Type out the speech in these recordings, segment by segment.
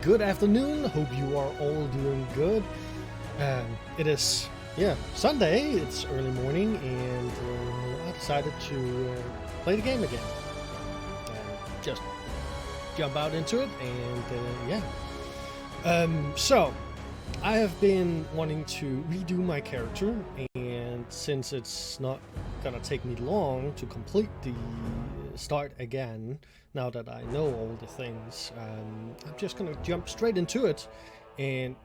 Good afternoon. Hope you are all doing good. It is, Sunday. It's early morning, and I decided to play the game again. Just jump out into it, and So I have been wanting to redo my character, and since it's not gonna take me long to complete the start again, now that I know all the things, I'm just gonna jump straight into it and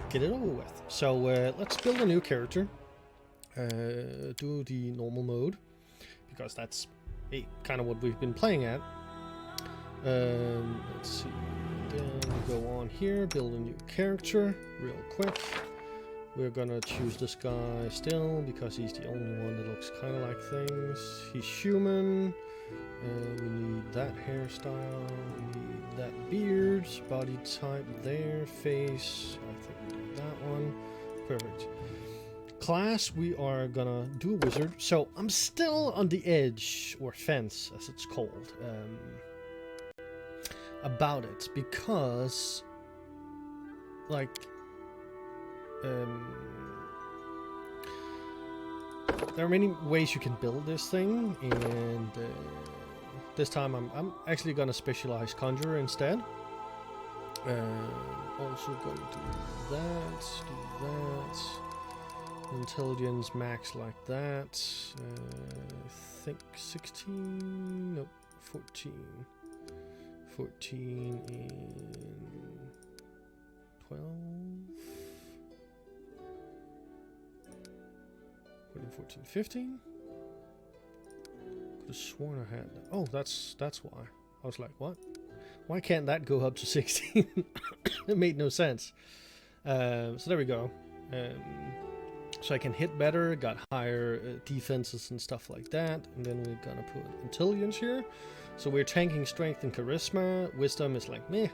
get it over with. So let's build a new character. Do the normal mode, because that's kind of what we've been playing at. Let's see. Then we go on here, build a new character real quick. We're gonna choose this guy still because he's the only one that looks kind of like things. He's human. We need that hairstyle. We need that beard. Body type there. Face. I think we do that one. Perfect. Class, we are gonna do a wizard. So I'm still on the edge, or fence as it's called, about it, because there are many ways you can build this thing, and this time I'm actually gonna specialize conjurer instead. Also gonna do that, intelligence max like that. I think 16, nope, 14 and 12. 14, 15. Could have sworn I had that. Oh, that's why. I was like, what? Why can't that go up to 16? It made no sense. So there we go. So I can hit better, got higher defenses and stuff like that. And then we're gonna put intelligence here. So we're tanking strength and charisma. Wisdom is like meh.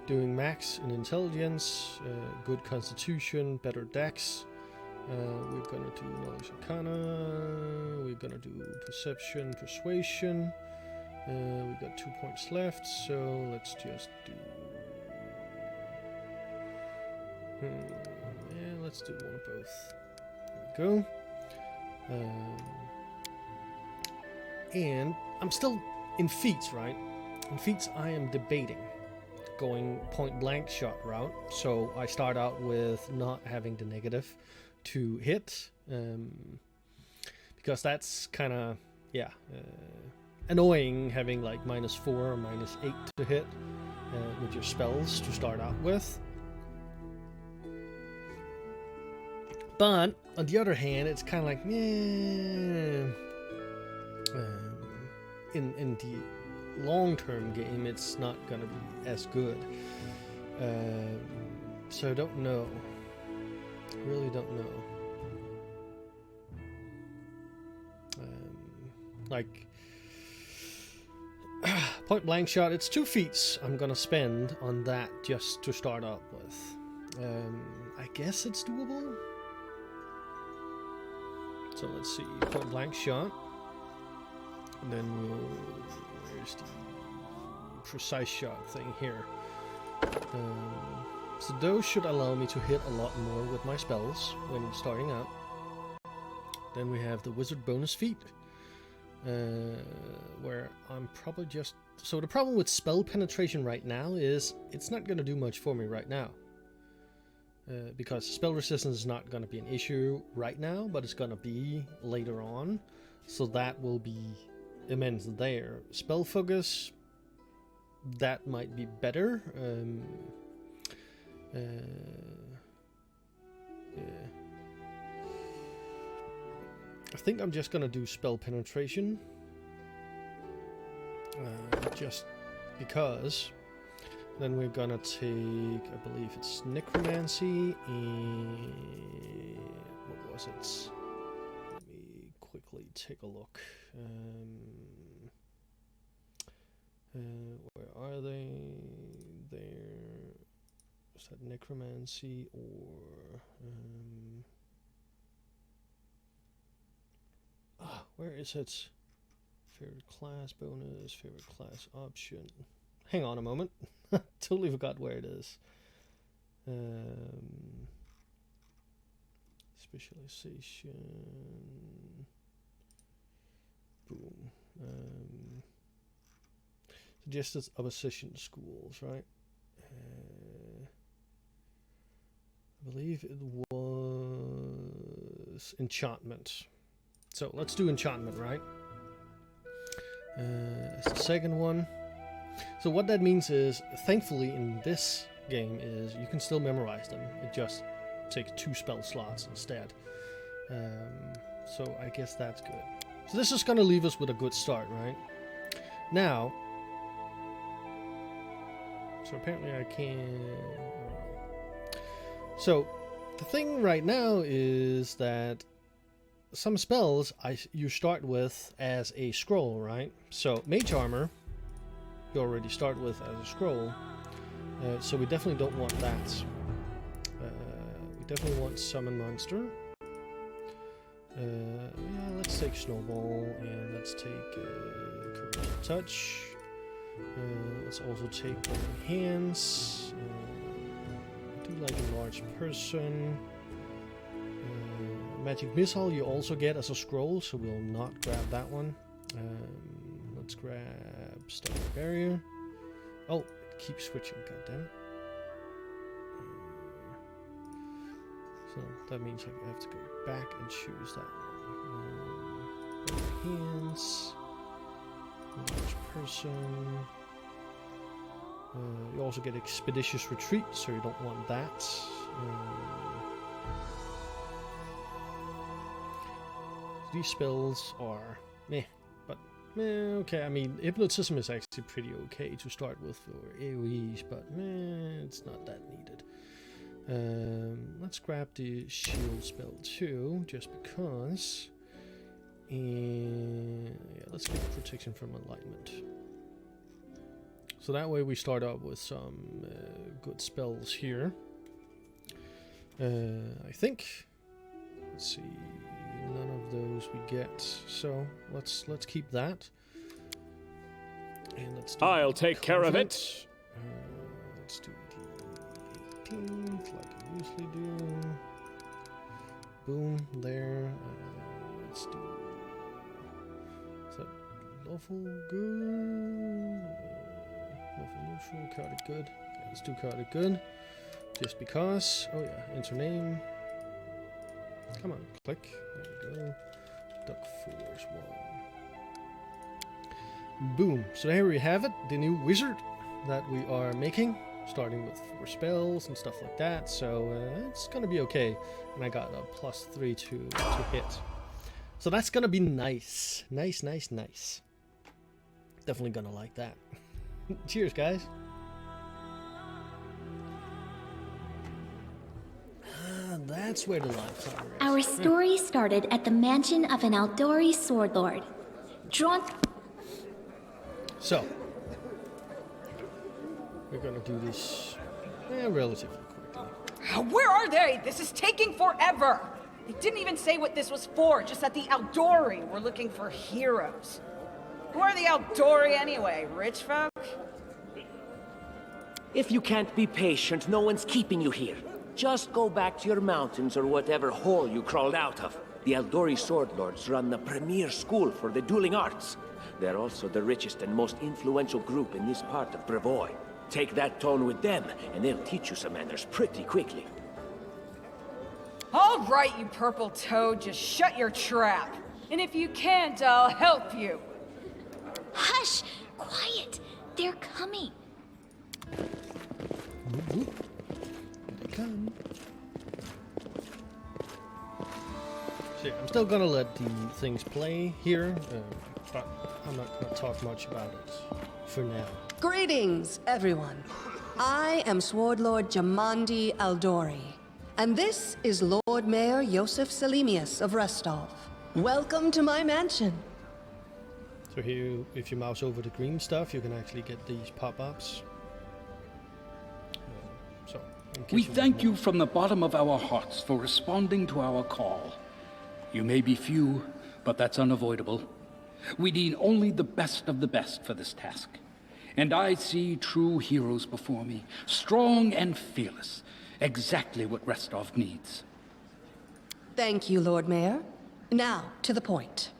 Doing max in intelligence, good constitution, better dex. We're gonna do knowledge arcana. We're gonna do perception, persuasion. We got 2 points left, so let's just do. Yeah, let's do one of both. There we go. And I'm still in feats, right? In feats, I am debating going point blank shot route. So I start out with not having the negative to hit, because that's kind of annoying having like -4 or -8 to hit with your spells to start out with. But on the other hand, it's kind of like in the long-term game, it's not gonna be as good. So I don't know. Really don't know. Point blank shot, it's 2 feats I'm gonna spend on that just to start out with. I guess it's doable. So let's see, point blank shot. And then where's the precise shot thing here? So those should allow me to hit a lot more with my spells when starting out. Then we have the wizard bonus feat, where I'm probably just... So the problem with spell penetration right now is it's not going to do much for me right now. Because spell resistance is not going to be an issue right now, but it's going to be later on. So that will be immense there. Spell focus, that might be better. Yeah. I think I'm just gonna do spell penetration, just because. Then we're gonna take, I believe it's necromancy, and what was it? Let me quickly take a look. Where are they? There. Is that necromancy or where is it? Favorite class bonus, favorite class option. hang on a moment. Totally forgot where it is. Specialization. Boom. Suggested opposition schools, right? I believe it was enchantment. So let's do enchantment, right? It's the second one. So what that means is, thankfully in this game is you can still memorize them. It just takes 2 spell slots instead. So I guess that's good. So this is going to leave us with a good start, right? Now, so apparently I can't... So the thing right now is that some spells you start with as a scroll, right? So Mage Armor, you already start with as a scroll. So we definitely don't want that. We definitely want Summon Monster. Yeah, let's take Snowball, and let's take Courageous Touch. Let's also take Burning Hands. I do like Enlarged Person. Magic Missile you also get as a scroll, so we'll not grab that one. Let's grab Stone Barrier. Oh, it keeps switching, goddammit. So that means I have to go back and choose that one. Hands. Enlarged Person. You also get Expeditious Retreat, so you don't want that. These spells are meh, but okay. I mean, Hypnotism is actually pretty okay to start with for AoEs, but it's not that needed. Let's grab the Shield spell too, just because. And yeah, let's get Protection from Enlightenment. So that way we start up with some good spells here. I think. Let's see. None of those we get, so let's keep that. And let's do I'll take care of it. Let's do the 18th like I usually do. Boom, there. Let's do. Is that lawful good? Lawful neutral, carded good. Okay, let's do carded good. Just because. Oh yeah, enter name. Come on, click. There we go. duckforceone. Boom. So here we have it, the new wizard that we are making, starting with 4 spells and stuff like that. So it's gonna be okay. And I got a +3 to hit. So that's gonna be nice. Nice. Definitely gonna like that. Cheers, guys. That's where the live timer is. Our story started at the mansion of an Aldori Swordlord. Drawn... So, we're gonna do this relatively quickly. Where are they? This is taking forever! They didn't even say what this was for, just that the Aldori were looking for heroes. Who are the Aldori anyway? Rich folk? If you can't be patient, no one's keeping you here. Just go back to your mountains or whatever hole you crawled out of. The Aldori Swordlords run the premier school for the dueling arts. They're also the richest and most influential group in this part of Brevoy. Take that tone with them, and they'll teach you some manners pretty quickly. All right, you purple toad, just shut your trap. And if you can't, I'll help you. Hush! Quiet! They're coming. Come. So yeah, I'm still gonna let the things play here, but I'm not gonna talk much about it for now. Greetings, everyone. I am Swordlord Jamandi Aldori, and this is Lord Mayor Yosef Selimius of Restov. Welcome to my mansion. So here, if you mouse over the green stuff, you can actually get these pop-ups. We thank you from the bottom of our hearts for responding to our call. You may be few, but that's unavoidable. We need only the best of the best for this task. and I see true heroes before me, strong and fearless, exactly what Restov needs. Thank you, Lord Mayor. Now, to the point.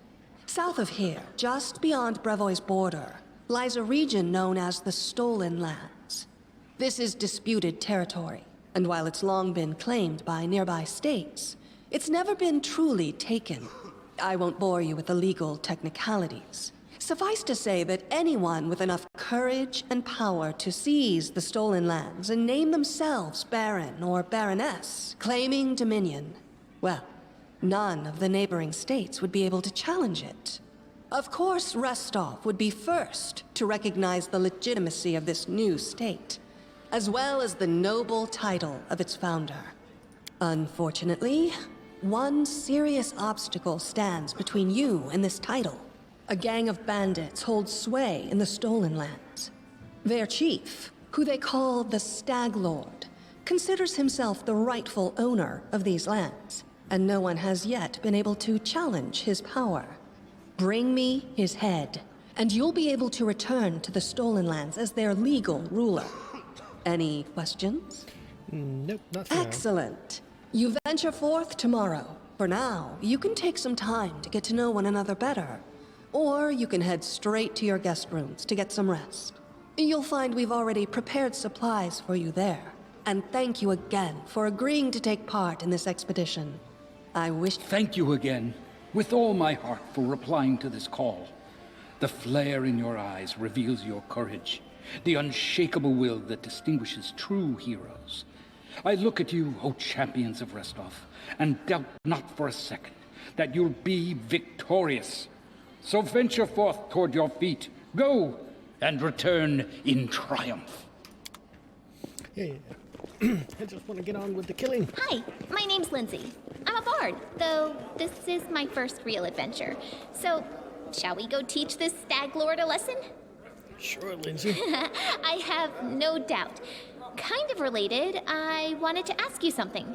South of here, just beyond Brevoy's border, lies a region known as the Stolen Lands. This is disputed territory, and while it's long been claimed by nearby states, it's never been truly taken. I won't bore you with the legal technicalities. Suffice to say that anyone with enough courage and power to seize the Stolen Lands and name themselves Baron or Baroness, claiming dominion, well, none of the neighboring states would be able to challenge it. Of course, Restov would be first to recognize the legitimacy of this new state, as well as the noble title of its founder. Unfortunately, one serious obstacle stands between you and this title. A gang of bandits holds sway in the Stolen Lands. Their chief, who they call the Stag Lord, considers himself the rightful owner of these lands, and no one has yet been able to challenge his power. Bring me his head, and you'll be able to return to the Stolen Lands as their legal ruler. Any questions? Nope, not for now. Excellent. You venture forth tomorrow. For now, you can take some time to get to know one another better. Or you can head straight to your guest rooms to get some rest. You'll find we've already prepared supplies for you there. And thank you again for agreeing to take part in this expedition. I wish... Thank you again, with all my heart, for replying to this call. The flare in your eyes reveals your courage, the unshakable will that distinguishes true heroes. I look at you, O champions of Restov, and doubt not for a second that you'll be victorious. So venture forth toward your feet, go, and return in triumph. Yeah. I just want to get on with the killing. Hi, my name's Lindsay. I'm a bard, though this is my first real adventure. So, shall we go teach this Stag Lord a lesson? Sure, Lindsay. I have no doubt. Kind of related, I wanted to ask you something.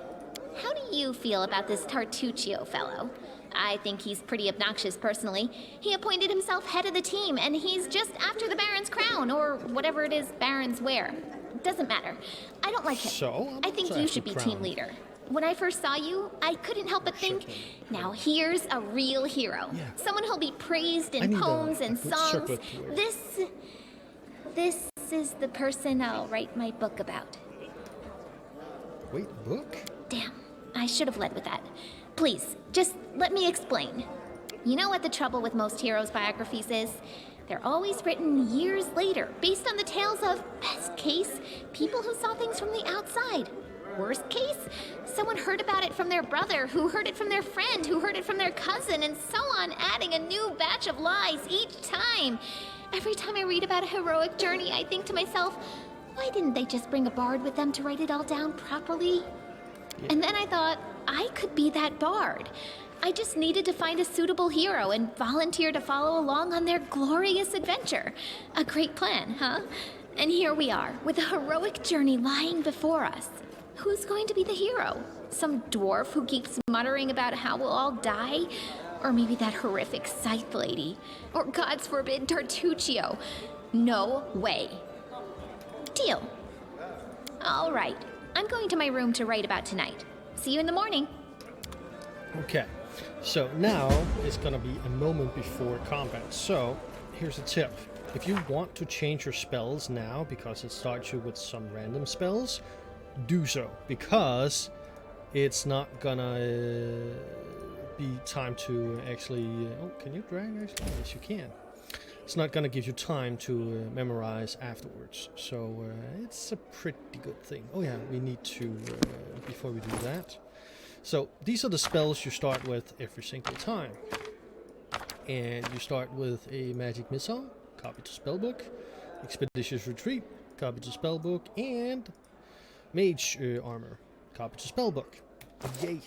How do you feel about this Tartuccio fellow? I think he's pretty obnoxious personally. He appointed himself head of the team, and he's just after the Baron's crown, or whatever it is Barons wear. Doesn't matter. I don't like him. So? I think you should be team leader. When I first saw you, I couldn't help but think, now here's a real hero. Yeah. Someone who'll be praised in poems and songs. This is the person I'll write my book about. Wait, book? Damn, I should have led with that. Please, just let me explain. You know what the trouble with most heroes' biographies is? They're always written years later, based on the tales of, best case, people who saw things from the outside. Worst case, someone heard about it from their brother, who heard it from their friend, who heard it from their cousin, and so on, adding a new batch of lies each time. Every time I read about a heroic journey, I think to myself, why didn't they just bring a bard with them to write it all down properly? And then I thought, I could be that bard. I just needed to find a suitable hero and volunteer to follow along on their glorious adventure. A great plan, huh? And here we are, with a heroic journey lying before us. Who's going to be the hero? Some dwarf who keeps muttering about how we'll all die? Or maybe that horrific scythe lady? Or, God's forbid, Tartuccio? No way. Deal. All right. I'm going to my room to write about tonight. See you in the morning. Okay. So now it's going to be a moment before combat. So here's a tip. If you want to change your spells now, because it starts you with some random spells, do so. Because it's not gonna be time to actually... oh, can you drag actually? Yes, you can. It's not gonna give you time to memorize afterwards. So it's a pretty good thing. Oh yeah, we need to, before we do that. So these are the spells you start with every single time. And you start with a magic missile, copy to spellbook, expeditious retreat, copy to spellbook, and mage armor, copy to spellbook. Yay!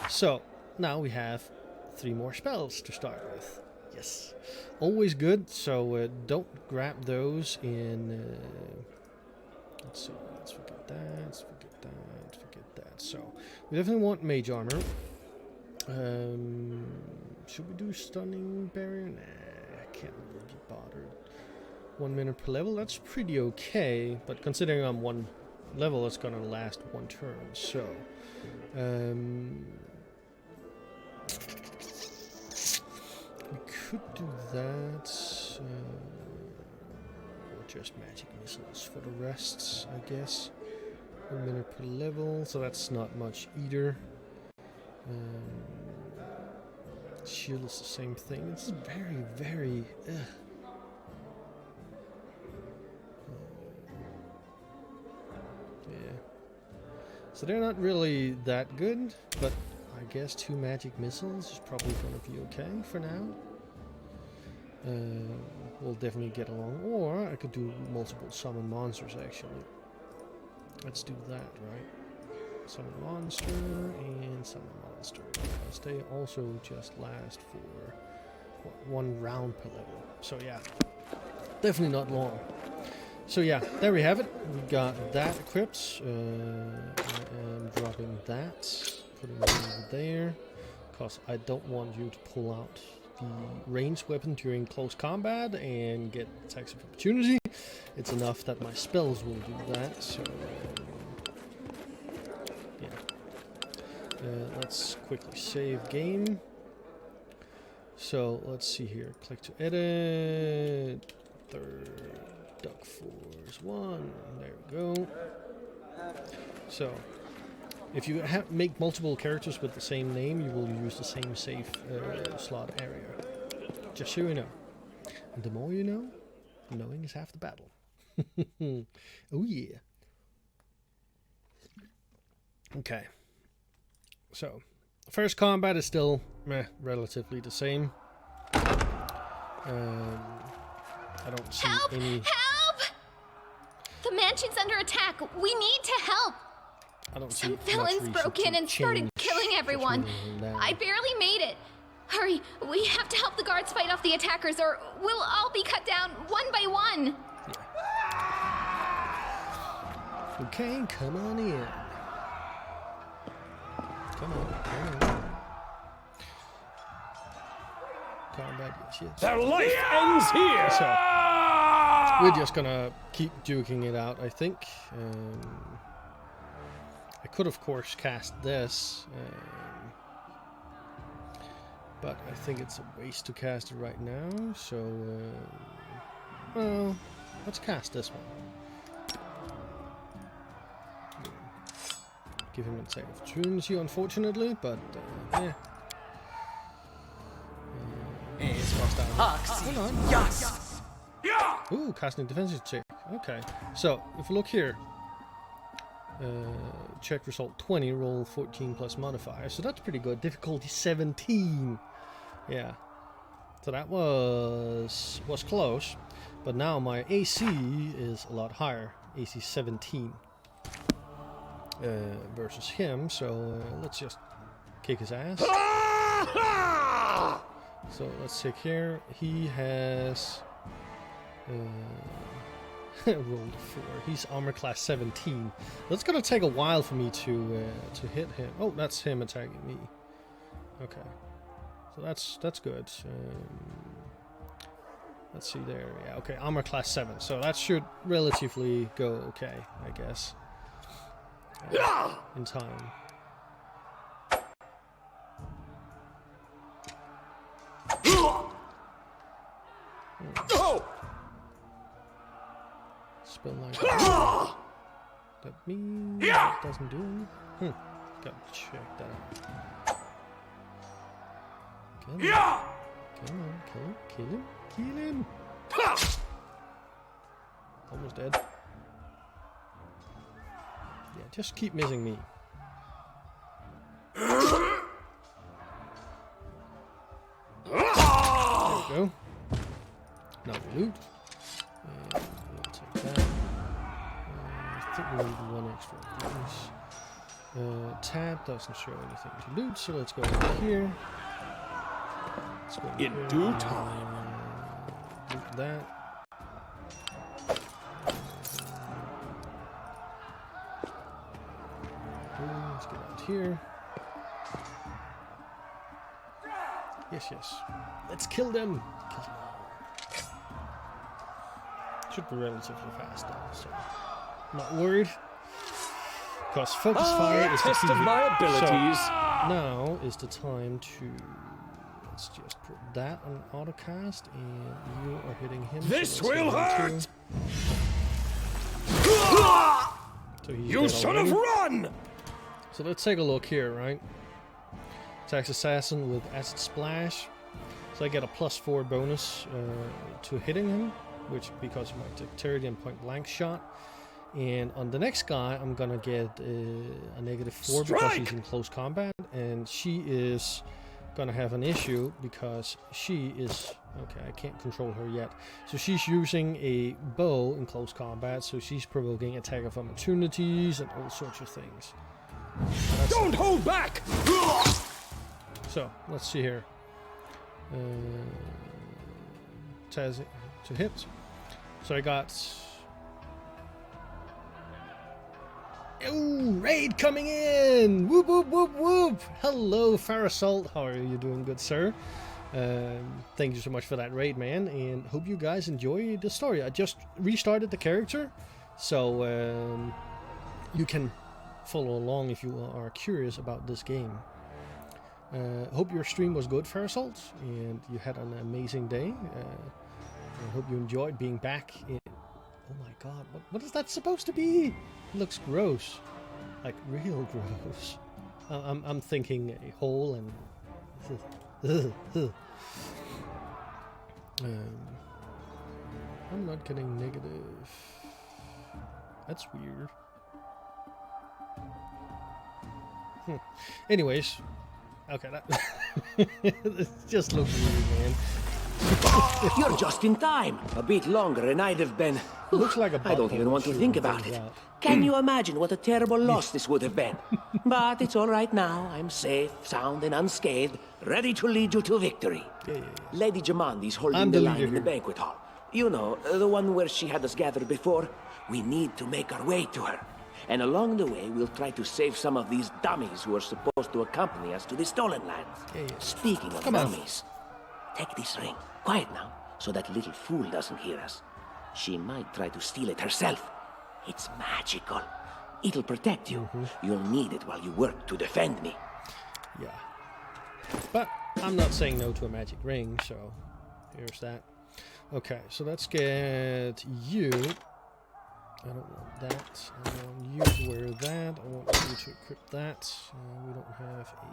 So now we have 3 more spells to start with. Yes, always good. So don't grab those in. Let's see. Let's forget that. Let's forget that. Let's forget that. So we definitely want mage armor. Should we do stunning barrier? Nah, I can't really be bothered. 1 minute per level. That's pretty okay, but considering I'm 1 level, it's gonna last 1 turn. So, we could do that. Or just magic missiles for the rest, I guess. 1 minute per level, so that's not much either. Shield is the same thing. It's very, very. Yeah. So they're not really that good, but I guess 2 magic missiles is probably going to be okay for now. We'll definitely get along. Or I could do multiple summon monsters actually. Let's do that, right? Summon monster and summon monster. Because they also just last for what, 1 round per level. So yeah, definitely not long. So yeah, there we have it. We got that equipped. I am dropping that, putting it over there, because I don't want you to pull out the ranged weapon during close combat and get attacks of opportunity. It's enough that my spells will do that. So yeah, let's quickly save game. So let's see here. Click to edit. Third. duckforceone. There we go. So, if you make multiple characters with the same name, you will use the same save slot area. Just so you know. And the more you know, knowing is half the battle. Oh yeah. Okay. So, first combat is still relatively the same. I don't see any... Help! The mansion's under attack. We need to help. I don't see Some villains broke in and started killing everyone. I barely made it. Hurry, we have to help the guards fight off the attackers or we'll all be cut down one by one. Yeah. Okay, come on in. Come on. Combat, yes. Their life ends here! So, we're just gonna keep duking it out, I think. I could, of course, cast this, but I think it's a waste to cast it right now, so, well, let's cast this one. Give him an attack of opportunity, unfortunately, but, yeah. Hold on. Yes. Ooh, casting defensive check. Okay. So, if we look here, check result 20, roll 14 plus modifier. So that's pretty good. Difficulty 17. Yeah. So that was close. But now my AC is a lot higher. AC 17 versus him. So let's just kick his ass. So let's check here. He has rolled 4. He's armor class 17. That's gonna take a while for me to hit him. Oh, that's him attacking me. Okay, so that's good. Let's see there. Yeah, okay, armor class 7. So that should relatively go okay, I guess. In time. Spell like that means it doesn't do anything. Gotta check that out. Come on, kill him. Almost dead. Yeah, just keep missing me. There we go. Now we loot. And we'll take that. I think we need 1 extra of these. Tab doesn't show anything to loot, so let's go over here. Let's go In due time. Loot that. Let's get out here. Yes. Let's kill them. Should be relatively fast though, so not worried. Because focus fire is the test key of here. my abilities. So now is the time to, let's just put that on autocast, and you are hitting him. This so will hurt! So he's You dead son of already. run! So let's take a look here, right? Attacks assassin with acid splash. So I get a +4 bonus to hitting him, which because of my dexterity and point blank shot. And on the next guy, I'm gonna get a -4 because he's in close combat, and she is gonna have an issue because she is okay. I can't control her yet, so she's using a bow in close combat, so she's provoking attack of opportunities and all sorts of things. Don't hold back! So let's see here. Taz to hit. So I got. Ooh, raid coming in! Whoop whoop whoop whoop! Hello, Farasalt. How are you doing, good sir? Thank you so much for that raid, man, and hope you guys enjoy the story. I just restarted the character, so you can follow along if you are curious about this game. Hope your stream was good, Farasalt, and you had an amazing day. I hope you enjoyed being back in... Oh my god, what is that supposed to be? It looks gross. Like, real gross. I'm thinking a hole and... I'm not getting negative. That's weird. Anyways. Okay, that... It just looks weird, man. You're just in time. A bit longer and I'd have been... Looks like a I don't even want to think about it. Can you imagine what a terrible loss this would have been? But it's all right now. I'm safe, sound, and unscathed, ready to lead you to victory. Yeah. Lady Jamandi's holding I'm the the line leader in the here. banquet hall. You know, the one where she had us gathered before. We need to make our way to her. And along the way, we'll try to save some of these dummies who are supposed to accompany us to the stolen lands. Yeah. Speaking of Come on. dummies, take this ring. Quiet now, so that little fool doesn't hear us. She might try to steal it herself. It's magical. It'll protect you. You'll need it while you work to defend me. Yeah. But I'm not saying no to a magic ring, so here's that. Okay, so let's get you. I don't want that. I want you to wear that. I want you to equip that. We don't have a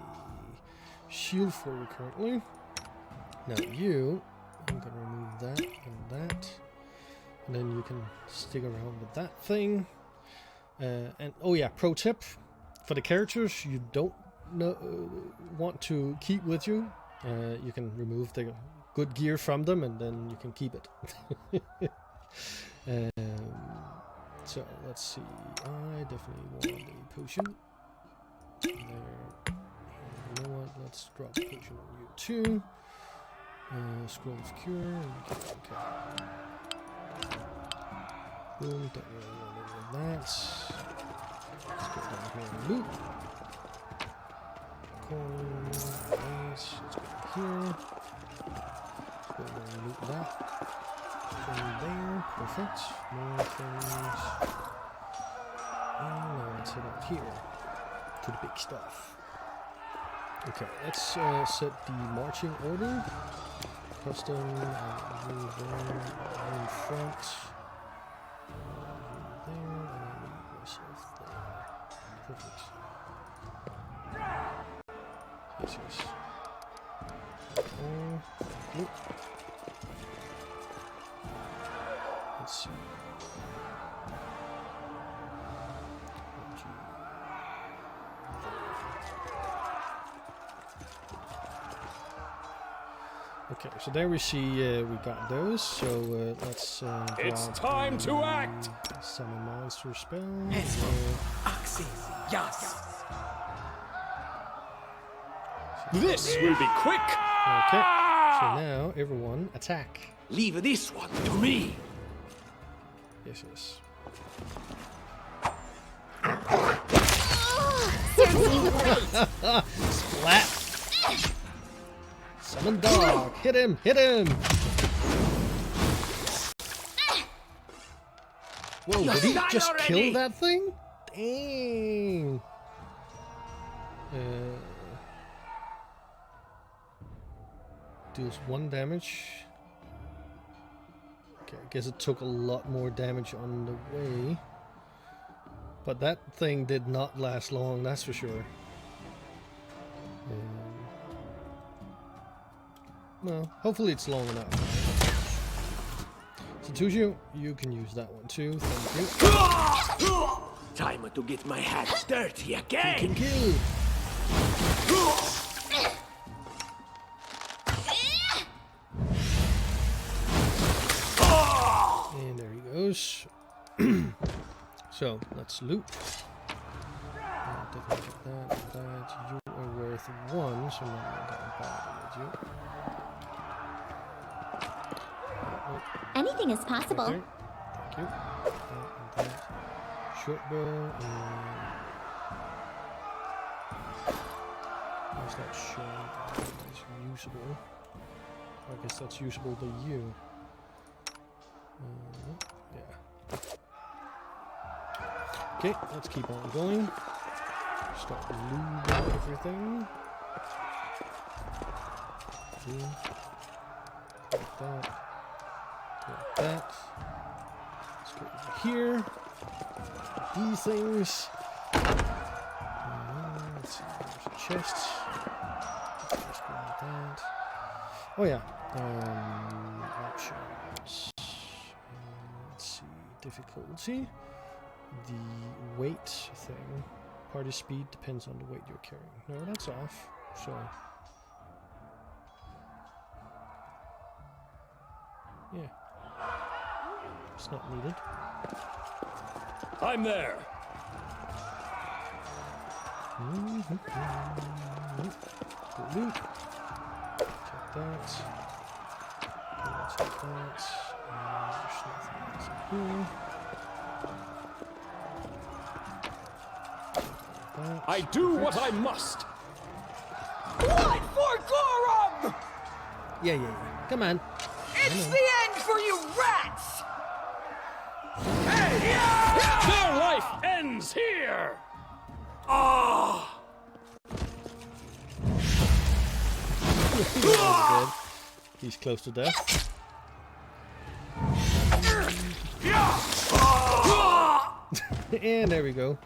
shield for you currently. Now you, I'm gonna remove that and that. And then you can stick around with that thing. And oh yeah, pro tip for the characters you don't want to keep with you. You can remove the good gear from them, and then you can keep it. So let's see. I definitely want a potion. There. And you know what? Let's drop a potion on you too. Scroll of cure. Okay. Boom. Don't really want any of that. Let's go down here and loot. Coin. Nice. Let's go here. Let's go down and loot that. Thing there. Perfect. More things. And now let's head up here to the big stuff. Okay, let's set the marching order. Custom, move there, in front. There, and then move myself there. Perfect. Yes. Nope. Let's see. Okay, so there we see we got those. So let's It's drop time to act! summon monster spell. This will be quick! Okay, so now everyone attack. Leave this one to me. Yes, yes. Splat! Summon dog! Hit him! Hit him! Whoa, You did he die just already! kill that thing? Dang. Deals 1 damage. Okay, I guess it took a lot more damage on the way. But that thing did not last long, that's for sure. Well, hopefully it's long enough. Satuju, you can use that one too, thank you. Time to get my hands dirty again. Can kill. And there he goes. So let's loot. Definitely get that. You are worth 1, so now I'm gonna bother with you. Anything is possible. Right there. Thank you. That and that. Short bow and where's that showing? It's usable. I guess that's usable to you. Yeah. Okay, let's keep on going. Start looting everything. Like that. Like that. Let's go over here. These things. Let's see, there's a chest. Let's go with that. Oh yeah. Options. Let's see. Difficulty. The weight thing. Party speed depends on the weight you're carrying. No, that's off. So. Yeah. It's not needed. I'm there. Go loot. Take that. Take that. There's nothing else in here. That. I do what I must. Blood for Gorum! Yeah. Come on. It's the end for you rats! Their life ends here. Ah! Good. He's close to death. And there we go.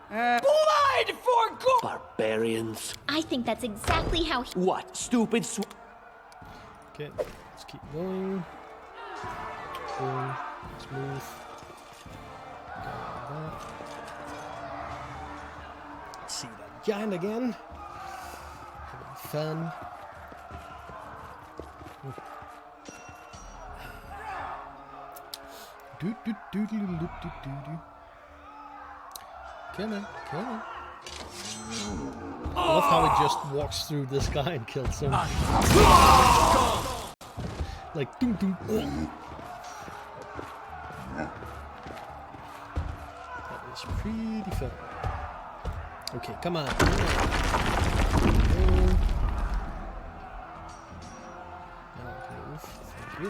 Blood for Gorum! Barbarians. I think that's exactly how he... What? Stupid Okay, let's keep going. Boom. Smooth. Got that. Let's see that giant again. Having fun. Come on. I love how he just walks through this guy and kills him. Like, doom doom. That is pretty fun. Okay, come on. Now move. Thank you.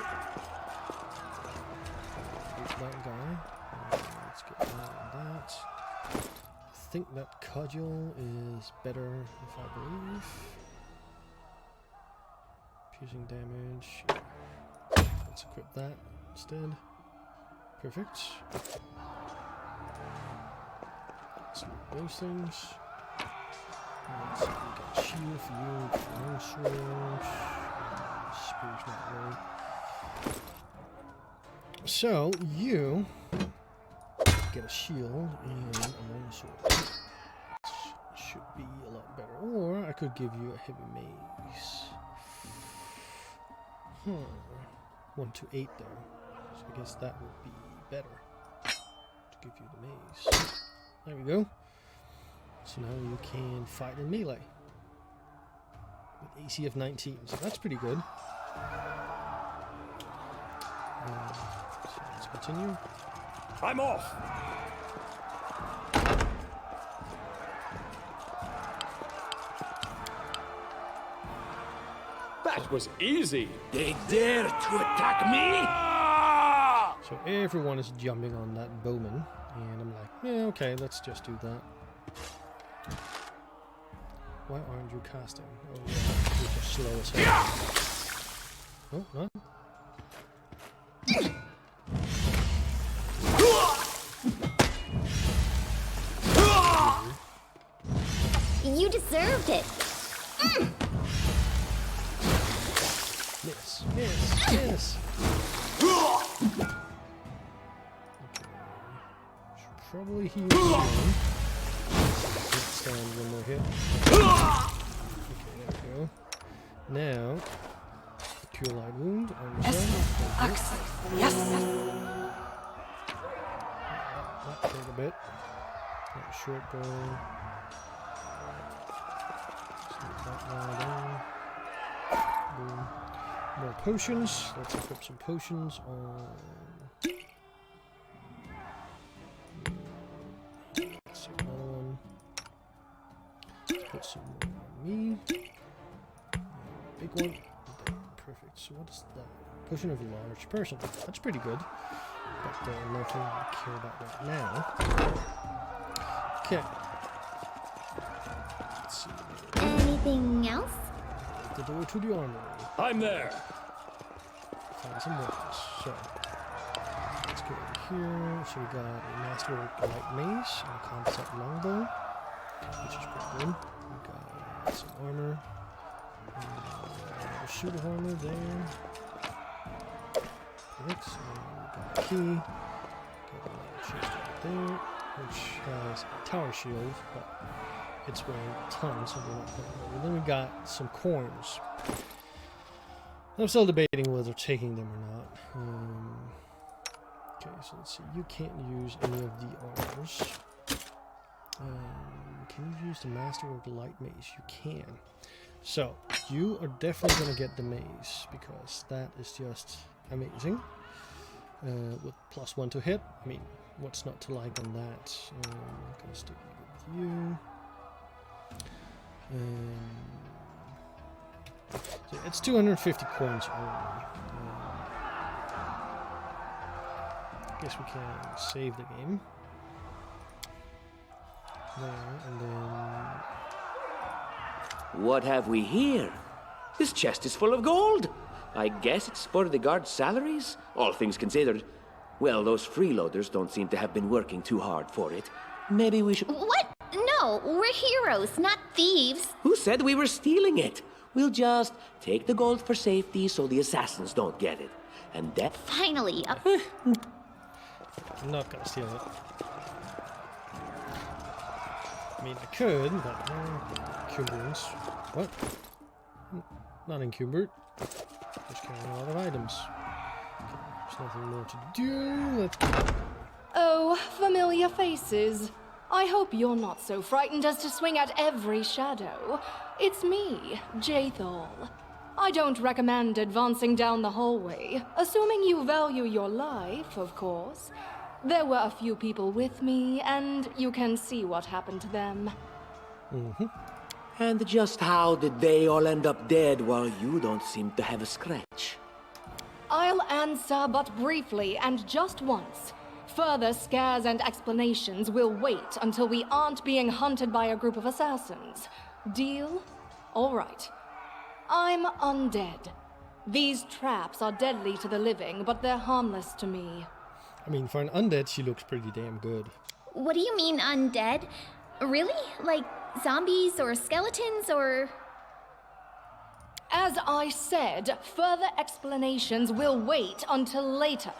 Get that guy. Let's get that and that. I think that cudgel is better if I believe. Piercing damage. Let's equip that instead. Perfect. Let's loot those things. Let's see, we got shield for you, long sword. Spear's not really. So, you get a shield and a long sword. Should be a lot better. Or I could give you a heavy mace. 1 to 8 there. So I guess that would be better to give you the mace. There we go. So now you can fight in melee with AC of 19. So that's pretty good. So let's continue. I'm off. That was easy. They dare to attack me? So everyone is jumping on that bowman, and I'm like, yeah, okay, let's just do that. Why aren't you casting? Oh, yeah, you're just slow as hell. Oh, what? You deserved it. Miss, miss, miss. Okay. Should probably heal soon. Stand one more hit. Okay, there we go. Now, cure light wound on yourself. Yes. That killed a bit. Short bow. Boom. More potions. Let's equip some potions on. Let's see another one. Let's put some more on me. Big one. Perfect. So what is that? Potion of a large person. That's pretty good. But nothing I care about right now. Okay. Let's see. Anything else? The door to the armory. I'm there. Find some weapons. So, let's go over here. So we got a masterwork light mace and a concept longbow, which is pretty good. We got some armor. A suit of armor there. Perfect. And we got a key. Got a little chest right there, which has a tower shield, but it's weighing tons, so we're not putting it over. Then we got some coins. I'm still debating whether taking them or not. Okay, so let's see. You can't use any of the armors. Can you use the Masterwork Light Mace? You can. So, you are definitely going to get the mace, because that is just amazing. With +1 to hit. I mean, what's not to like on that? I'm going to stick with you. So it's 250 coins only. I guess we can save the game. There, and then... What have we here? This chest is full of gold. I guess it's for the guards' salaries, all things considered. Well, those freeloaders don't seem to have been working too hard for it. Maybe we should... What? No, we're heroes, not thieves. Who said we were stealing it? We'll just take the gold for safety so the assassins don't get it. And that... Finally, I'm not gonna steal it. I mean, I could, but... encumbrance. What? Not encumbered. Just carrying a lot of items. Okay, there's nothing more to do. Let's go. Oh, familiar faces. I hope you're not so frightened as to swing at every shadow. It's me, Jathal. I don't recommend advancing down the hallway, assuming you value your life, of course. There were a few people with me, and you can see what happened to them. Mm-hmm. And just how did they all end up dead while you don't seem to have a scratch? I'll answer but briefly and just once. Further scares and explanations will wait until we aren't being hunted by a group of assassins. Deal? All right. I'm undead. These traps are deadly to the living, but they're harmless to me. I mean, for an undead, she looks pretty damn good. what do you mean undead? Really? Like zombies or skeletons or... As I said, further explanations will wait until later.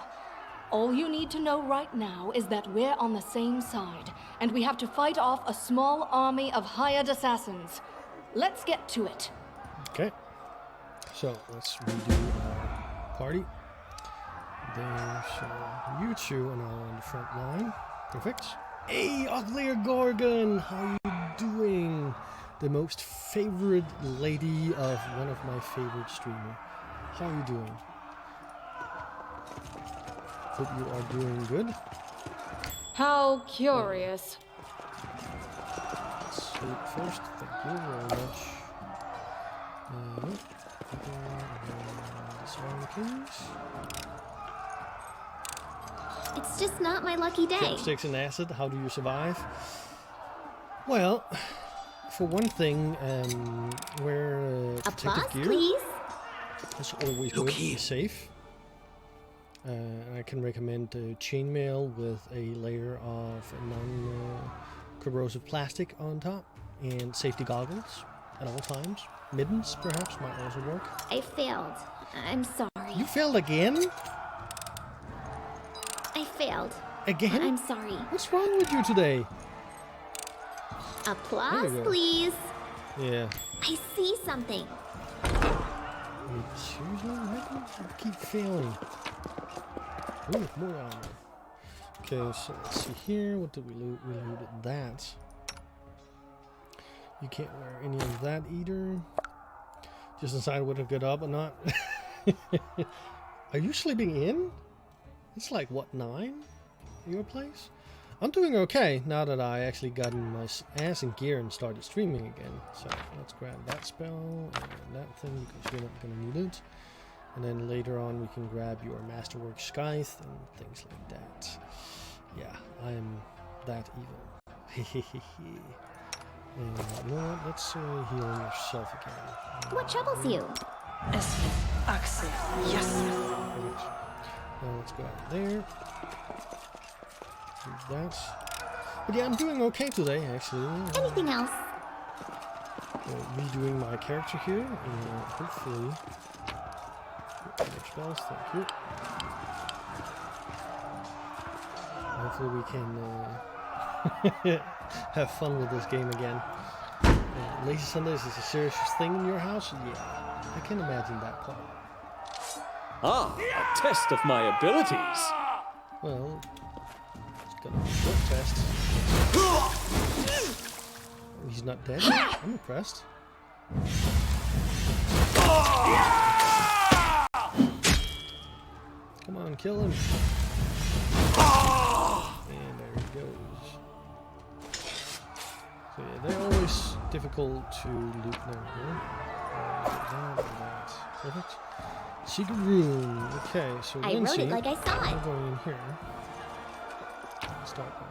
All you need to know right now is that we're on the same side, and we have to fight off a small army of hired assassins. Let's get to it. Okay. So, let's redo our party. There, so you two are now on the front line. Perfect. Hey, Uglier Gorgon! How you doing? The most favorite lady of one of my favorite streamers. How are you doing? Hope you are doing good. How curious. Sleep first, thank you very much. Disarm the kings. It's just not my lucky day. Chopsticks and acid, how do you survive? Well, for one thing, wear protective Applause, gear. please. That's always good to be safe. I can recommend chainmail with a layer of non-corrosive plastic on top, and safety goggles at all times. Mittens, perhaps, might also work. I failed. I'm sorry. You failed again? I failed. Again? I'm sorry. What's wrong with you today? Applause, go. please. Yeah. I see something. Seriously? Why do you keep failing? Ooh, more armor. Okay, so let's see here. What did we loot? We looted that. You can't wear any of that either. Just decide whether to get up or not. Are you sleeping in? It's like, what, 9? Your place? I'm doing okay now that I actually gotten my ass in gear and started streaming again. So let's grab that spell and that thing because you're not going to need it. And then later on we can grab your Masterwork Scythe and things like that. Yeah, I am that evil. And you know what? Let's heal yourself again. What troubles you? Yes. Now let's go out there. Do that. But yeah, I'm doing okay today, actually. Anything else? Redoing my character here, and hopefully... More spells, thank you. Hopefully we can have fun with this game again. Lazy Sundays is a serious thing in your house? Yeah, I can imagine that part. Ah, a test of my abilities. Well, it's gonna be a short test. He's not dead? I'm impressed. Come on, kill him. And there he goes. So yeah, they're always difficult to loot now. That. Perfect. Secret room. Okay, so I Lindsay, wrote it like I saw I'm it. going in here. Start on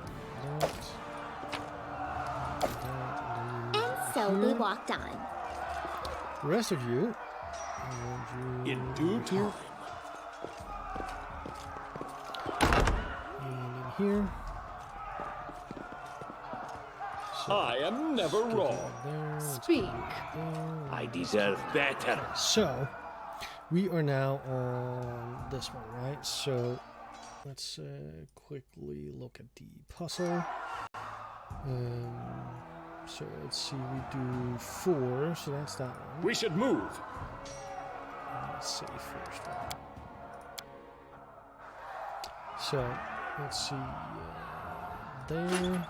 that. And so we walked on. The rest of you, I want you In due time. and in here. So, I am never get you wrong. out there, let's Speak. get you out there. I deserve better. So, we are now on this one, right? So, let's quickly look at the puzzle. So, let's see, we do 4, so that's that one. We should move. Let's see first. So, let's see, there,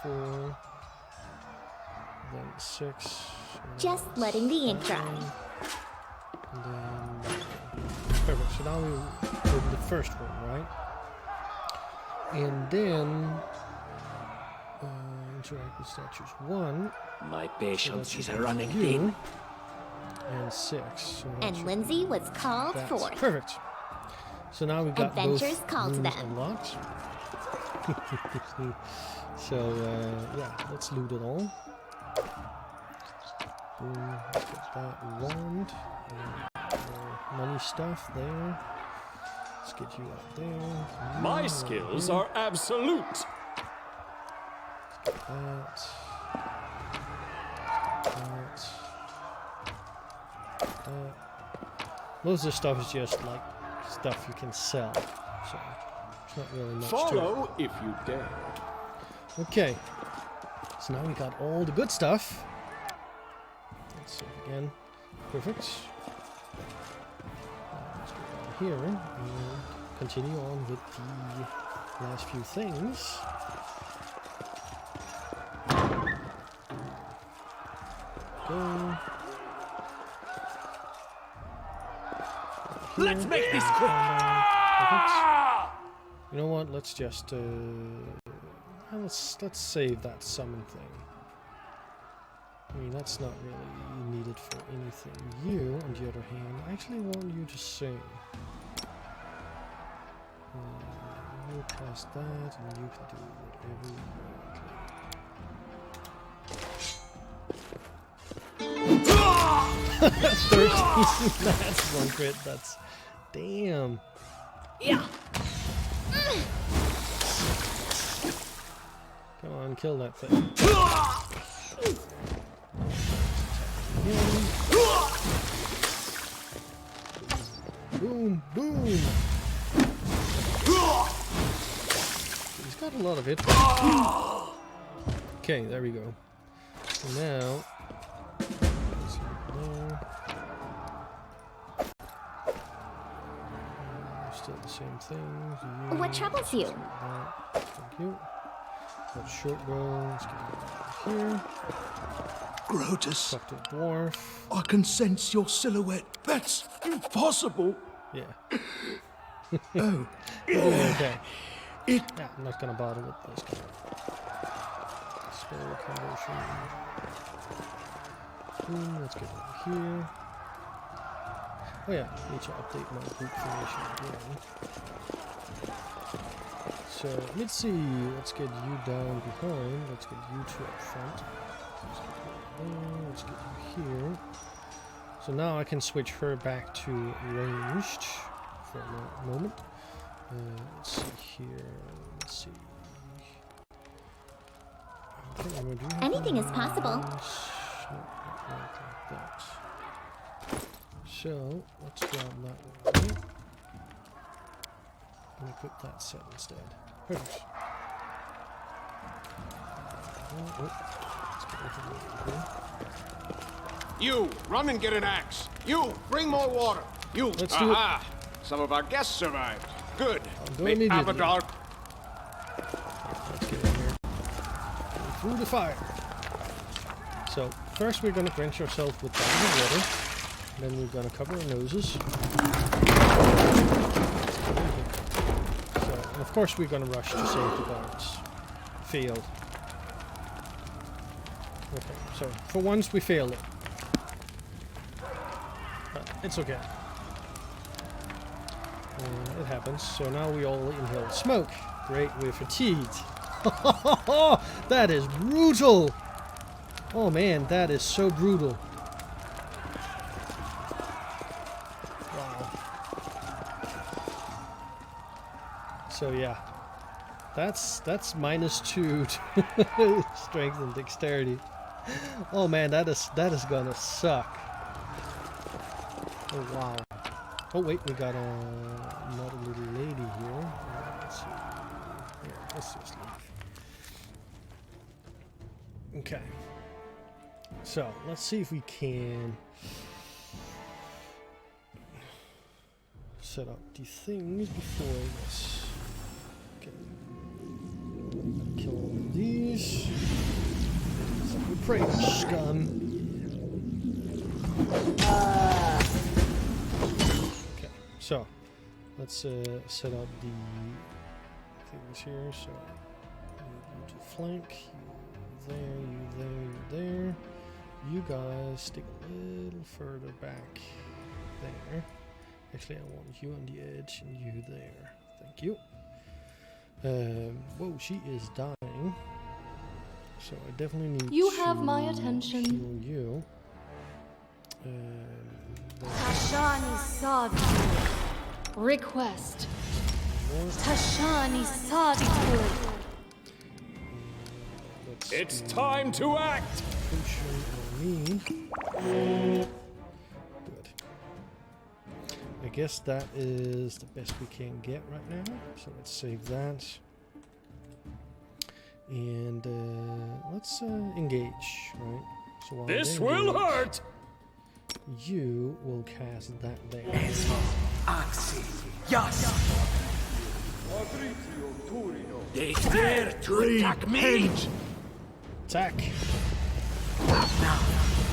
4, then 6. Just letting the ink dry. And then, perfect. So now we open the first one, right? And then, interact with statues 1. My So patience that's is running thin. you. And 6. So that And should Lindsay was called That's forth. perfect. So now we got Adventures both call to rooms them. unlocked. So yeah, let's loot it all. Boom, let's get that wand. Money stuff there. Let's get you out there. My skills are absolute. That. Most of the stuff is just like stuff you can sell, so it's not really much to it. Follow if you dare. Okay, so now we got all the good stuff. Let's save again. Perfect. Let's go down here and continue on with the last few things. Go. Let's make this quick. Perfect. You know what? Let's just let's save that summon thing. I mean, that's not really needed for anything. You, on the other hand, I actually want you to sing. will cast that, and you can do whatever you want. 13. That's one crit. That's damn. Yeah. Come on, kill that thing. Boom, boom. He's got a lot of hit. Okay, there we go. So now, let's see there. Still the same thing. What troubles you? Thank you. Got short bow. Let's get it over here. Grotus, Talk to the dwarf. I can sense your silhouette. That's impossible. Yeah. Oh, Okay. it. Yeah, I'm not gonna bother with this guy. Spell conversion. Let's get over here. Oh yeah, need to update my group formation again. So let's see. Let's get you down behind. Let's get you two up front. Let's get you here. So now I can switch her back to ranged for a moment. Let's see here. Let's see. Okay, Anything is possible. Like that. So let's grab that one. And equip that set instead. Perfect. Let's get rid of that here. You, run and get an axe. You, bring more water. You, Let's do it. Some of our guests survived. Good. Go Make immediately. Avadar. Let's get in here. Go through the fire. So first we're gonna drench ourselves with that water. Then we're gonna cover our noses. So, and of course we're gonna rush to save the guards. Failed. Okay, so for once we failed it. But it's okay. It happens. So now we all inhale smoke. Great, we're fatigued. That is brutal! Oh man, that is so brutal. Wow. So yeah. That's -2 to strength and dexterity. Oh man, that is gonna suck. Oh wow. Oh wait, we got another little lady here. Let's see. Yeah, let's just leave. Okay. So let's see if we can set up the things before this. Okay. Kill all of these. We pray scum. Okay, so let's set up the things here. So you to flank, you there. You guys stick a little further back there. Actually, I want you on the edge and you there. Thank you. Whoa, she is dying. So I definitely need You to have my attention. heal you. Tashani Sadiku. Request. Tashani Sadiku. It's time to act! Potion on me. Good. I guess that is the best we can get right now. So let's save that. And let's engage, right? So while This they will engage, hurt! You will cast that there. They dare to attack me! Attack!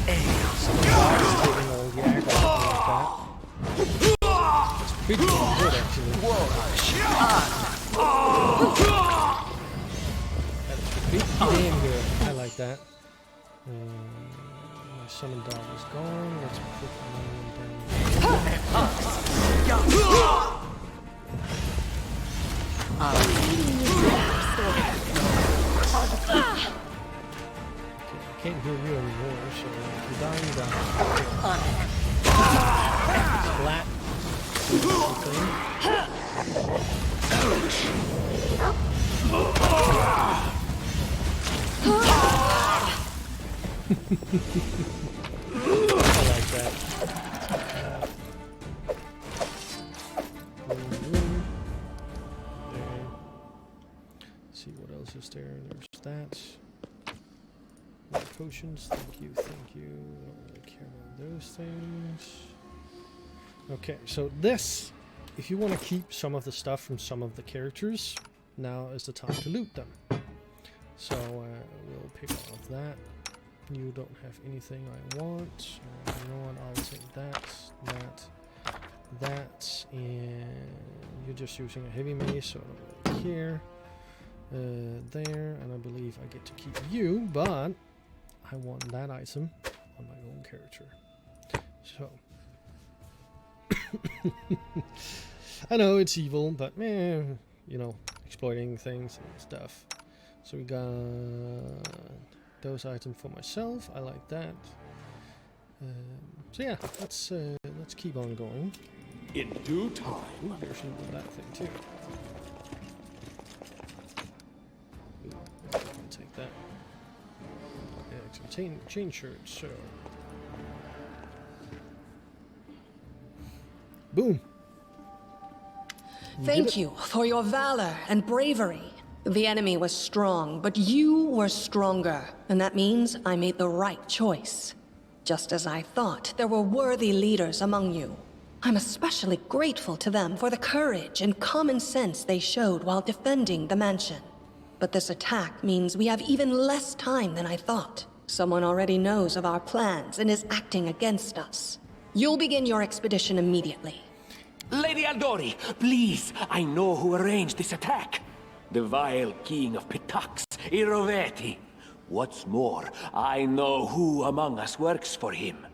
Getting all the aggro like that. It's pretty good, actually. That's pretty damn good. I like that. My summon dog is gone. Let's put mine down. I can't heal you anymore, so if you die, you die. Splat. I like that. See what else is there. There's that. More potions. Thank you. Thank you. Don't really care about those things. Okay, so this, if you want to keep some of the stuff from some of the characters, now is the time to loot them. So we'll pick up that. You don't have anything I want. So you know what? I'll take that, and you're just using a heavy mace, so over here, there, and I believe I get to keep you, but I want that item on my own character. So I know it's evil, but you know, exploiting things and stuff. So we got those items for myself. I like that. So yeah, let's keep on going. In due time. Ooh, there's that thing too. Ooh, I'll take that. Yeah, chain shirts. So boom. Thank you for your valor and bravery. The enemy was strong, but you were stronger, and that means I made the right choice. Just as I thought, there were worthy leaders among you. I'm especially grateful to them for the courage and common sense they showed while defending the mansion. But this attack means we have even less time than I thought. Someone already knows of our plans and is acting against us. You'll begin your expedition immediately. Lady Aldori, please, I know who arranged this attack. The vile king of Pitax, Iroveti. What's more, I know who among us works for him.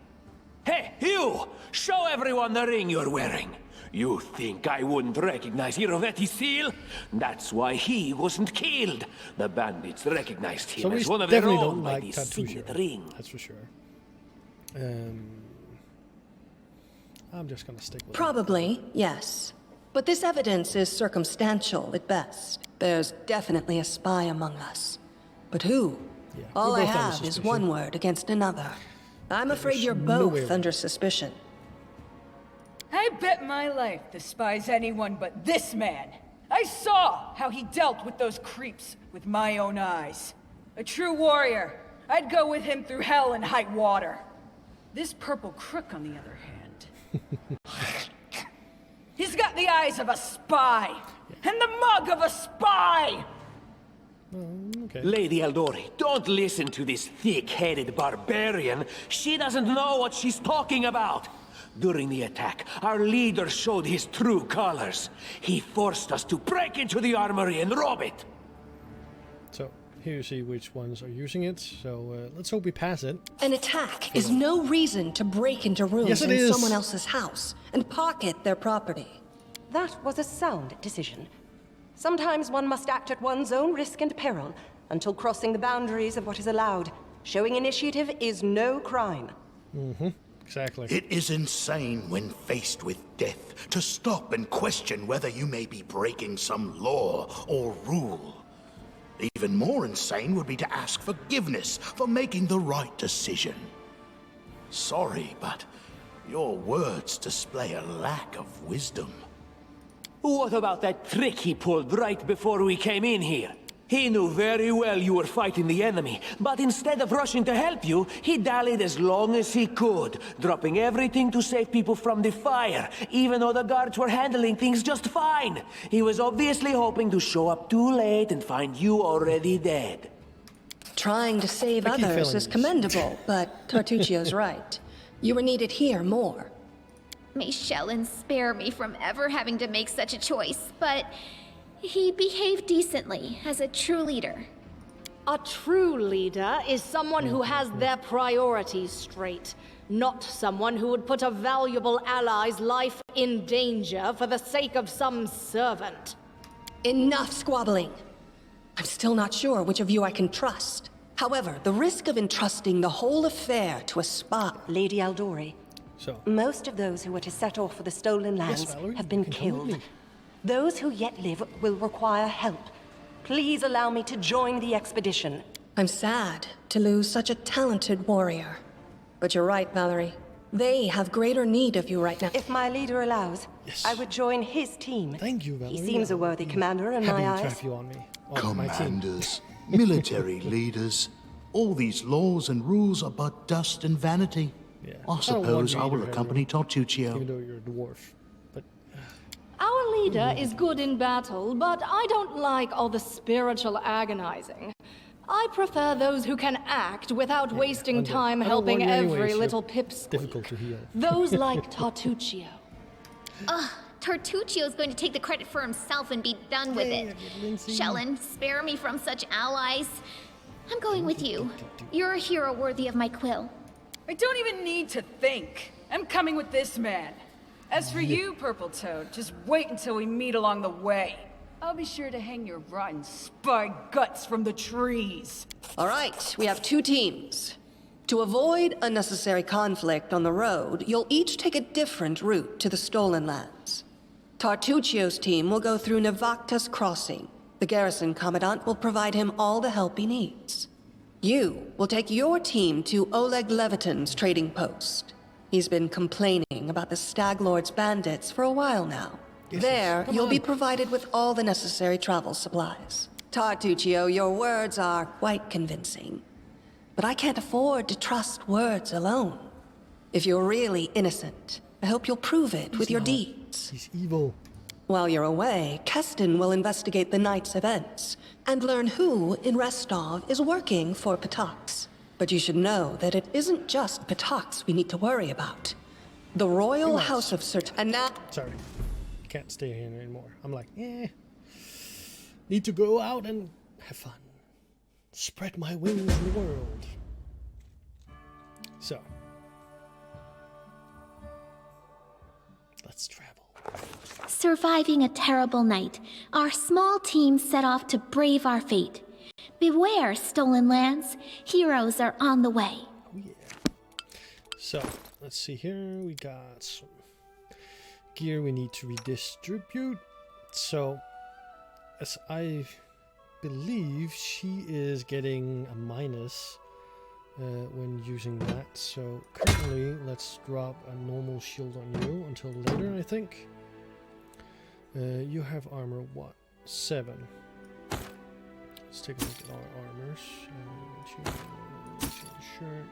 Hey, you! Show everyone the ring you're wearing. You think I wouldn't recognize Iroveti's seal? That's why he wasn't killed. The bandits recognized him as one of their own by this signet ring. That's for sure. I'm just gonna stick with Probably, yes. But this evidence is circumstantial at best. There's definitely a spy among us. But who? Yeah, All I have is one word against another. I'm afraid you're both under suspicion. I bet my life despise anyone but this man. I saw how he dealt with those creeps with my own eyes. A true warrior. I'd go with him through hell and high water. This purple crook, on the other hand... He's got the eyes of a spy! And the mug of a spy! Okay. Lady Aldori, don't listen to this thick-headed barbarian. She doesn't know what she's talking about. During the attack, our leader showed his true colors. He forced us to break into the armory and rob it. So, here you see which ones are using it. So, let's hope we pass it. An attack is no reason to break into rooms in someone else's house and pocket their property. That was a sound decision. Sometimes one must act at one's own risk and peril, until crossing the boundaries of what is allowed. Showing initiative is no crime. Mm-hmm. Exactly. It is insane when faced with death to stop and question whether you may be breaking some law or rule. Even more insane would be to ask forgiveness for making the right decision. Sorry, but your words display a lack of wisdom. What about that trick he pulled right before we came in here? He knew very well you were fighting the enemy, but instead of rushing to help you, he dallied as long as he could, dropping everything to save people from the fire, even though the guards were handling things just fine. He was obviously hoping to show up too late and find you already dead. Trying to save others is commendable, but Tartuccio's right. You were needed here more. May Shellen spare me from ever having to make such a choice, but he behaved decently as a true leader. A true leader is someone who has their priorities straight, not someone who would put a valuable ally's life in danger for the sake of some servant. Enough squabbling. I'm still not sure which of you I can trust. However, the risk of entrusting the whole affair to a spy... Lady Aldori, So, most of those who were to set off for the stolen lands Valerie, have been you can come with killed. me. Those who yet live will require help. Please allow me to join the expedition. I'm sad to lose such a talented warrior. But you're right, Valerie. They have greater need of you right now. If my leader allows, Yes. I would join his team. Thank you, Valerie. He seems a worthy commander in Happy my to eyes. trap you on me. On my team. Commanders, military leaders, all these laws and rules are but dust and vanity. Yeah. I suppose I will accompany Even Tartuccio. though you're a dwarf. But Our leader is good in battle, but I don't like all the spiritual agonizing. I prefer those who can act without wasting time I don't helping want you anyways, every you're little pipsqueak. difficult to heal. Those like Tartuccio. Tartuccio's going to take the credit for himself and be done with it. Shellen, spare me from such allies. I'm going with you. You're a hero worthy of my quill. I don't even need to think. I'm coming with this man. As for you, Purple Toad, just wait until we meet along the way. I'll be sure to hang your rotten spy guts from the trees. All right, we have 2 teams. To avoid unnecessary conflict on the road, you'll each take a different route to the stolen lands. Tartuccio's team will go through Navacta's crossing. The garrison commandant will provide him all the help he needs. You will take your team to Oleg Leviton's trading post. He's been complaining about the Stag Lord's bandits for a while now. There, you'll be provided with all the necessary travel supplies. Tartuccio, your words are quite convincing. But I can't afford to trust words alone. If you're really innocent, I hope you'll prove it with your deeds. He's evil. While you're away, Keston will investigate the night's events and learn who in Restov is working for Patax. But you should know that it isn't just Patax we need to worry about. The Royal House of and now... Sorry. Can't stay here anymore. I'm like, need to go out and have fun. Spread my wings in the world. So. Let's travel. Surviving a terrible night, our small team set off to brave our fate. Beware, stolen lands. Heroes are on the way. Oh, yeah. So, let's see here. We got some gear we need to redistribute. So, as I believe, she is getting a minus when using that. So, currently, let's drop a normal shield on you until later, I think. You have armor, what? 7. Let's take a look at our armors. Change shirt.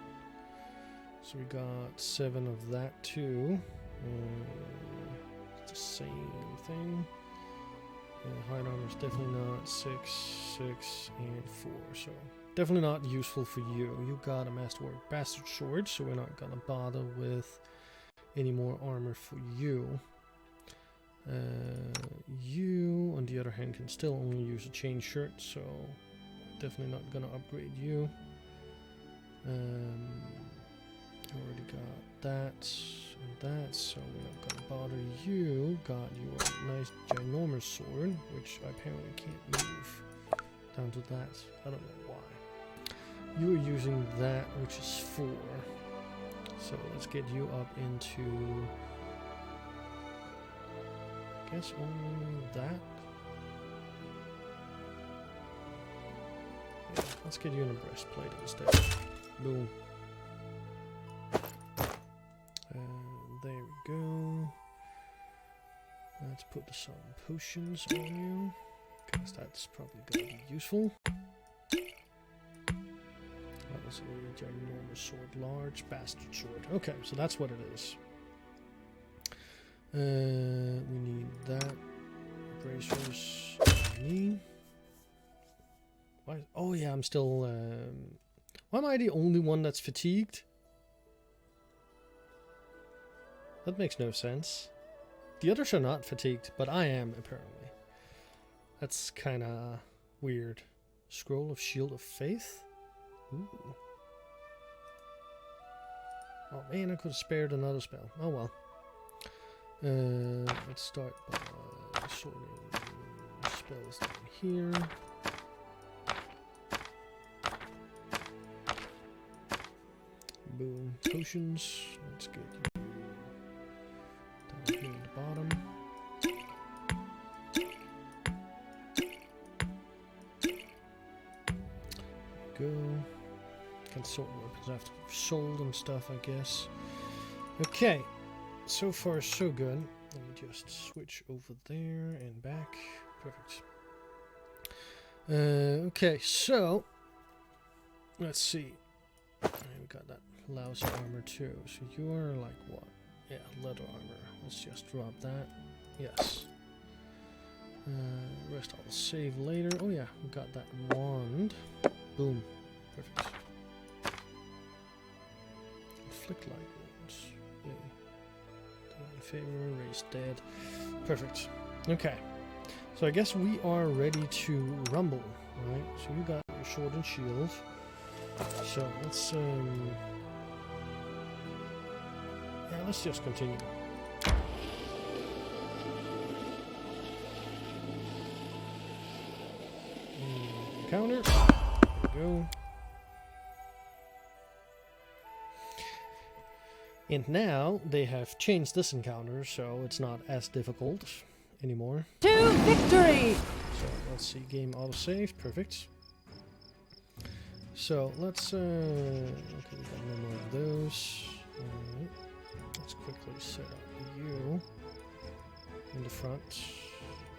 So we got 7 of that too. It's the same thing. Hide armor is definitely not 6, 6, and 4. So definitely not useful for you. You got a masterwork bastard sword, so we're not gonna bother with any more armor for you. You, on the other hand, can still only use a chain shirt, so definitely not gonna upgrade you. Already got that and that, so we're not gonna bother you. Got you a nice ginormous sword, which I apparently can't move down to that. I don't know why. You are using that, which is 4. So let's get you up into, I guess only that. Yeah, let's get you in a breastplate instead. Boom. There we go. Let's put some potions on you, because that's probably going to be useful. That was a ginormous sword, large bastard sword. Okay, so that's what it is. We need that. Bracers. Knee. Why? Oh yeah, I'm still. Why am I the only one that's fatigued? That makes no sense. The others are not fatigued, but I am, apparently. That's kind of weird. Scroll of Shield of Faith? Ooh. Oh man, I could have spared another spell. Oh well. Let's start by sorting spells down here. Boom. Potions. Let's get you down here at the bottom. Go. Can sort weapons after we've sold and stuff, I guess. Okay. So far, so good. Let me just switch over there and back. Perfect. Okay, so let's see. We got that lousy armor too. So you're like what? Yeah, leather armor. Let's just drop that. Yes. Rest I'll save later. Oh yeah, we got that wand. Boom. Perfect. Inflict light wounds. Yeah. In favor, raise dead. Perfect. Okay. So I guess we are ready to rumble, right? So you got your sword and shield. So let's yeah, let's just continue. Encounter. There we go. And now they have changed this encounter, so it's not as difficult anymore. To victory! So let's see, game autosave, perfect. So let's okay, we got no more of those. Alright. Let's quickly set up you in the front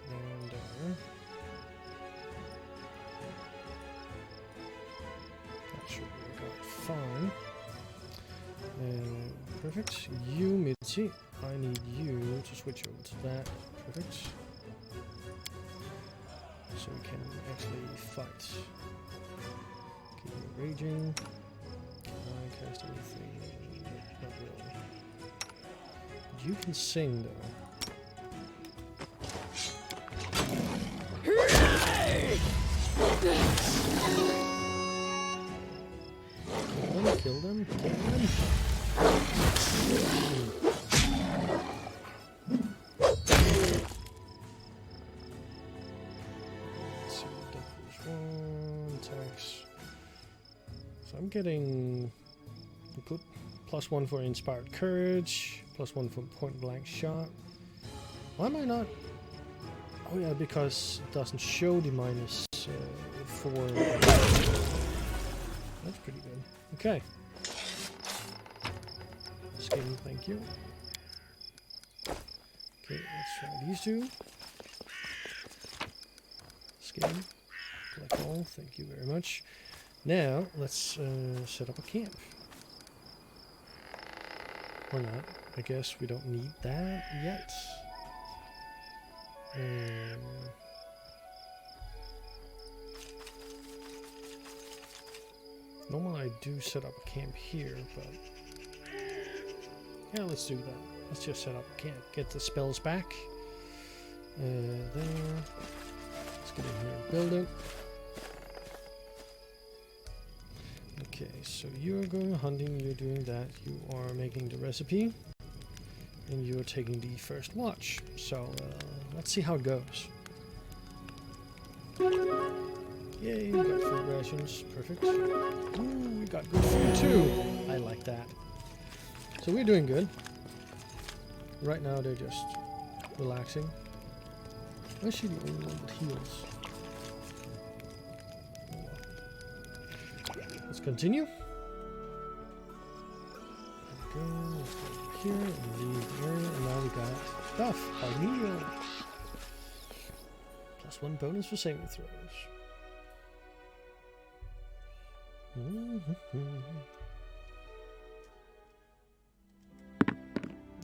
and there. That should work out fine. Perfect. You, Mitzi. I need you to switch over to that. Perfect. So we can actually fight. Okay, you're raging. Can I cast anything? Not really. But you can sing though. Kill them. Kill them. Let's see, duckforceone attacks. So I'm getting +1 for inspired courage, +1 for point blank shot. Why am I not? Oh yeah, because it doesn't show the minus 4. That's pretty good. Okay. Skin, thank you. Okay, let's try these two. Skin, collect all, thank you very much. Now, let's set up a camp. Or not, I guess we don't need that yet. Normally I do set up a camp here, but yeah, let's do that. Let's just set up a camp. Get the spells back. There. Let's get in here and build it. Okay, so you're going hunting, you're doing that. You are making the recipe. And you're taking the first watch. So let's see how it goes. Yay, we got food rations. Perfect. Ooh, we got good food too. I like that. So we're doing good. Right now they're just relaxing. I'm actually the only one that heals. Let's continue. There we go. Let's go here and leave the area. And now we got stuff. Our heal. +1 bonus for saving throws.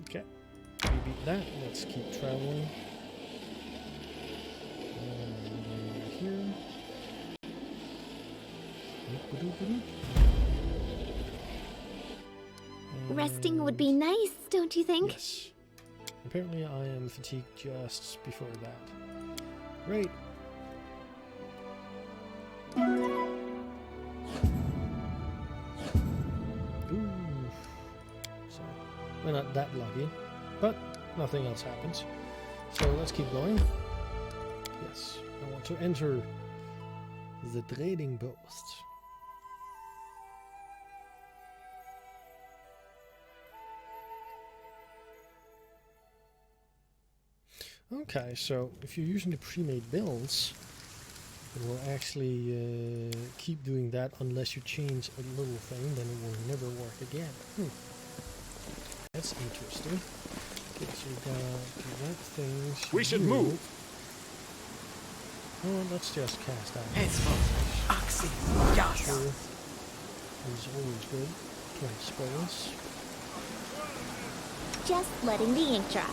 Okay, we beat that. Let's keep traveling. Here. Resting would be nice, don't you think? Yes. Apparently I am fatigued just before that. Great. Ooh. So, we're not that lucky, but nothing else happens. So let's keep going. Yes. I want to enter the trading post. Okay, so if you're using the pre-made builds, it will actually keep doing that unless you change a little thing, then it will never work again. That's interesting. Okay, so we got that things. We should move. Oh, let's just cast out. Oxy. Sure. Is always good. Can't spells. Just letting the ink dry.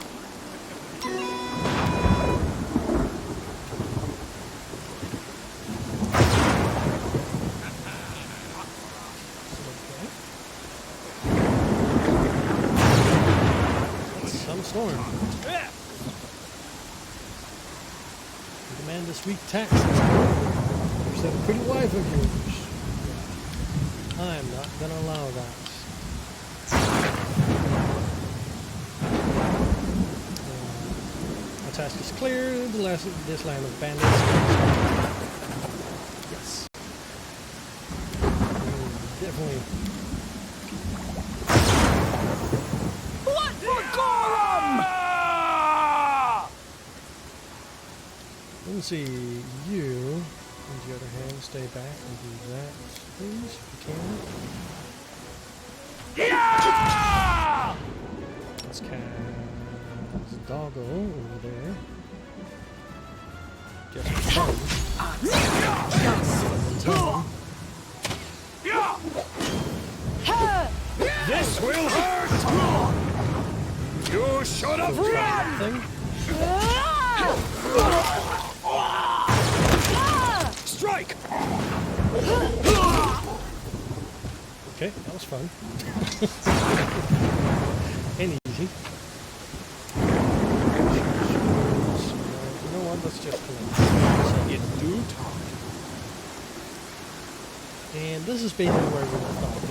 Storm. You demand this week tax. You said a pretty wife of yours. I'm not gonna allow that. My task is clear. This line of bandits. Yes. Definitely. Let's see, you, on the other hand, stay back and do that, please, if you can. Yeah! Let's cast Doggo over there. Just for fun. This will hurt! You should have run! Strike! Okay, that was fun. And easy. You know what, let's just collect. You do talk. And this is basically where we left off.